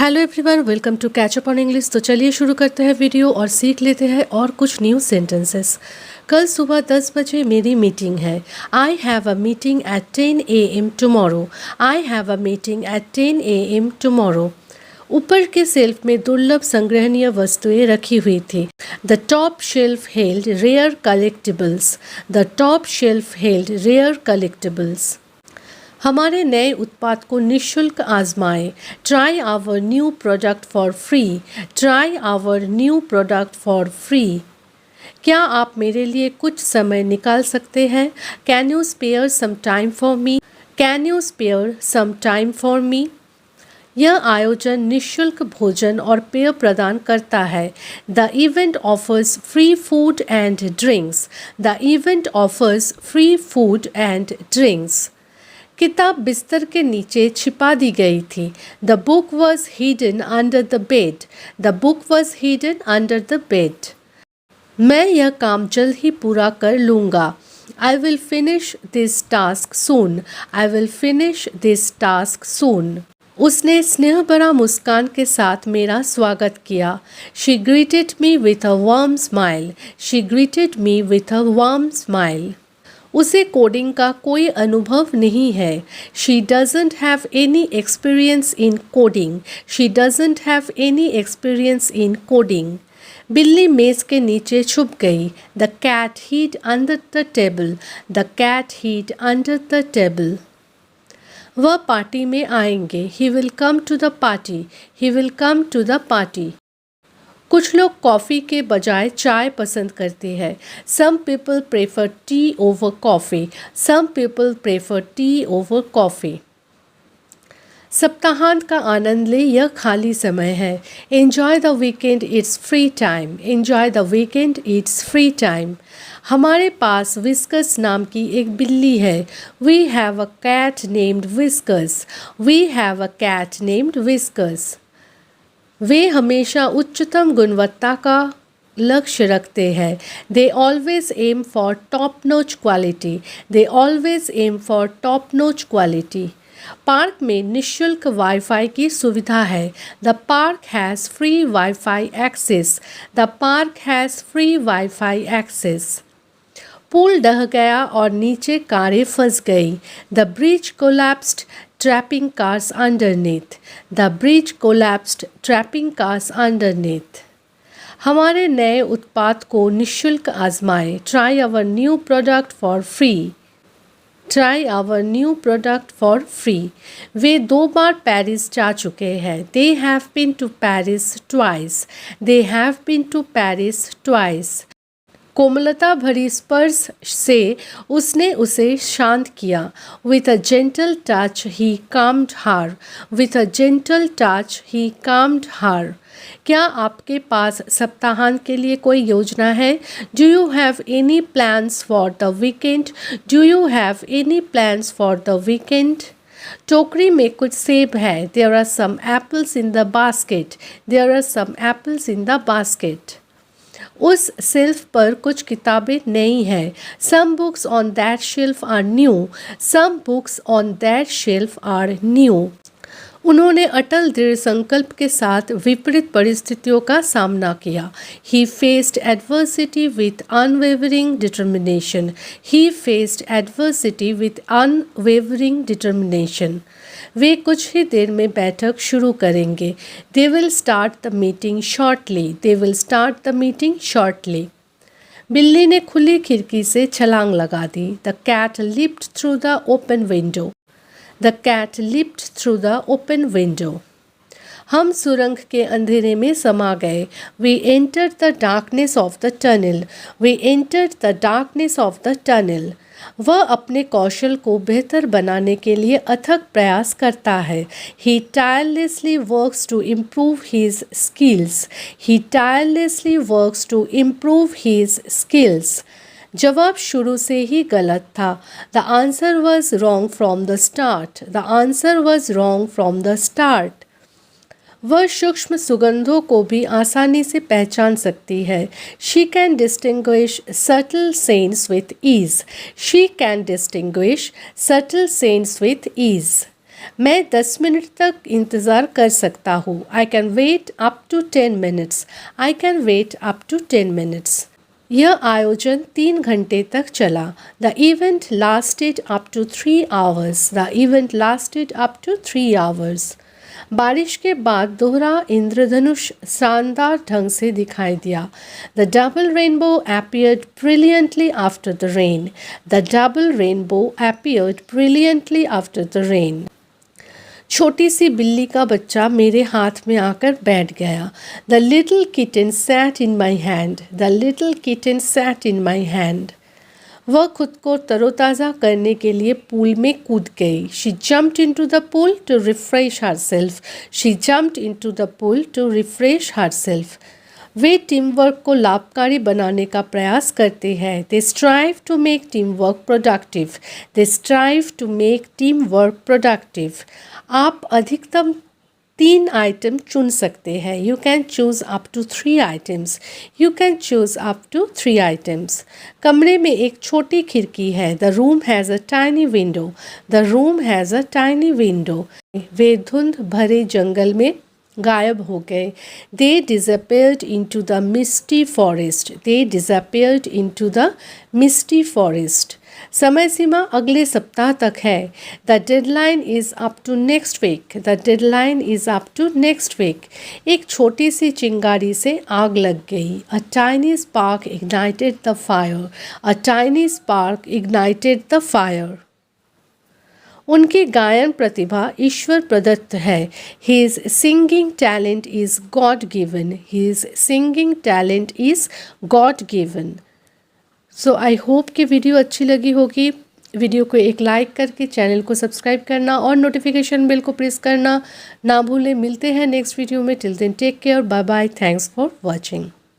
Hello everyone, welcome to catch up on English. तो चलिए शुरू करते हैं वीडियो और सीख लेते हैं और कुछ न्यू सेंटेंसेस। कल सुबह 10 बजे मेरी मीटिंग है। I have a meeting at 10 AM tomorrow. I have a meeting at 10 AM tomorrow. ऊपर के शेल्फ में दुर्लभ संग्रहणीय वस्तुएं रखी हुई थी। The top shelf held rare collectibles. The top shelf held rare collectibles. हमारे नए उत्पाद को निःशुल्क आजमाएं। Try our new product for free. Try our new product for free. क्या आप मेरे लिए कुछ समय निकाल सकते हैं? Can you spare some time for me? Can you spare some time for me? यह आयोजन निःशुल्क भोजन और पेय प्रदान करता है। The event offers free food and drinks. The event offers free food and drinks. किताब बिस्तर के नीचे छिपा दी गई थी। The book was hidden under the bed. The book was hidden under the bed. मैं यह काम जल्द ही पूरा कर लूँगा। I will finish this task soon. I will finish this task soon. उसने स्नेह भरा मुस्कान के साथ मेरा स्वागत किया। She greeted me with a warm smile. She greeted me with a warm smile. उसे कोडिंग का कोई अनुभव नहीं है। She doesn't have any experience in coding. She doesn't have any experience in coding. बिल्ली मेज के नीचे छुप गई। The cat hid under the table. The cat hid under the table. वह पार्टी में आएंगे। He will come to the party. He will come to the party. कुछ लोग कॉफ़ी के बजाय चाय पसंद करते हैं। सम people prefer tea over coffee. Some people prefer tea over coffee. सप्ताहांत का आनंद ले, यह खाली समय है। Enjoy the weekend, it's free time. Enjoy the weekend, it's free time. हमारे पास विस्कस नाम की एक बिल्ली है। We have a cat named Whiskers. We have a cat named Whiskers. वे हमेशा उच्चतम गुणवत्ता का लक्ष्य रखते हैं। They always aim for top notch quality. They always aim for top notch quality. पार्क में निःशुल्क वाईफाई की सुविधा है। The park has free wifi access. The park has free wifi access. पुल ढह गया और नीचे कारें फंस गई। The bridge collapsed trapping cars underneath. The bridge collapsed, trapping cars underneath. हमारे नए उत्पाद को निःशुल्क आजमाएं। Try our new product for free. Try our new product for free. Way 2 bar Paris जा चुके हैं। They have been to Paris twice. They have been to Paris twice. कोमलता भरी स्पर्श से उसने उसे शांत किया। With a gentle touch he calmed her. With a gentle touch he calmed her. क्या आपके पास सप्ताहांत के लिए कोई योजना है? Do you have any plans for the weekend? Do you have any plans for the weekend? टोकरी में कुछ सेब है। There are some apples in the basket. There are some apples in the basket. उस शेल्फ पर कुछ किताबें नई हैं। Some books on that shelf are new. Some books on that shelf are new. उन्होंने अटल दृढ़ संकल्प के साथ विपरीत परिस्थितियों का सामना किया। He faced adversity with unwavering determination. He faced adversity with unwavering determination. वे कुछ ही देर में बैठक शुरू करेंगे। They will start the meeting shortly. They will start the meeting shortly. बिल्ली ने खुली खिड़की से छलांग लगा दी। The cat leaped through the open window. The cat leaped through the open window. हम सुरंग के अंधेरे में समा गए। We entered the darkness of the tunnel. We entered the darkness of the tunnel. वह अपने कौशल को बेहतर बनाने के लिए अथक प्रयास करता है। He tirelessly works to improve his skills. He tirelessly works to improve his skills. जवाब शुरू से ही गलत था। The answer was wrong from the start. The answer was wrong from the start. वह सूक्ष्म सुगंधों को भी आसानी से पहचान सकती है। She can distinguish subtle scents with ease. She can distinguish subtle scents with ease. मैं 10 मिनट तक इंतज़ार कर सकता हूँ. I can wait up to 10 minutes. I can wait up to 10 minutes. यह आयोजन 3 घंटे तक चला. The event lasted up to 3 hours. The event lasted up to 3 hours. बारिश के बाद दोहरा इंद्रधनुष शानदार ढंग से दिखाई दिया. The double rainbow appeared brilliantly after the rain. The double rainbow appeared brilliantly after the rain. छोटी सी बिल्ली का बच्चा मेरे हाथ में आकर बैठ गया. The little kitten sat in my hand. The little kitten sat in my hand. वह खुद को तरोताज़ा करने के लिए पूल में कूद गई. She jumped into the pool to refresh herself. She jumped into the pool to refresh herself. वे टीम वर्क को लाभकारी बनाने का प्रयास करते हैं. They strive to make teamwork productive. They strive to make teamwork productive. आप अधिकतम 3 आइटम चुन सकते हैं. You can choose up to 3 items. You can choose up to 3 items. कमरे में एक छोटी खिड़की है. The room has a tiny window. The room has a tiny window. वे धुंध भरे जंगल में गायब हो गए. They disappeared into the misty forest. They disappeared into the misty forest. समय सीमा अगले सप्ताह तक है. The deadline is up to next week. The deadline is up to next week. एक छोटी सी चिंगारी से आग लग गई. A tiny spark ignited the fire. A tiny spark ignited the fire. उनकी गायन प्रतिभा ईश्वर प्रदत्त है. His singing talent is God given. His singing talent is God given. So I hope कि वीडियो अच्छी लगी होगी. वीडियो को एक लाइक करके चैनल को सब्सक्राइब करना और नोटिफिकेशन बेल को प्रेस करना ना भूलें. मिलते हैं नेक्स्ट वीडियो में. Till then take care. Bye bye. Thanks for watching.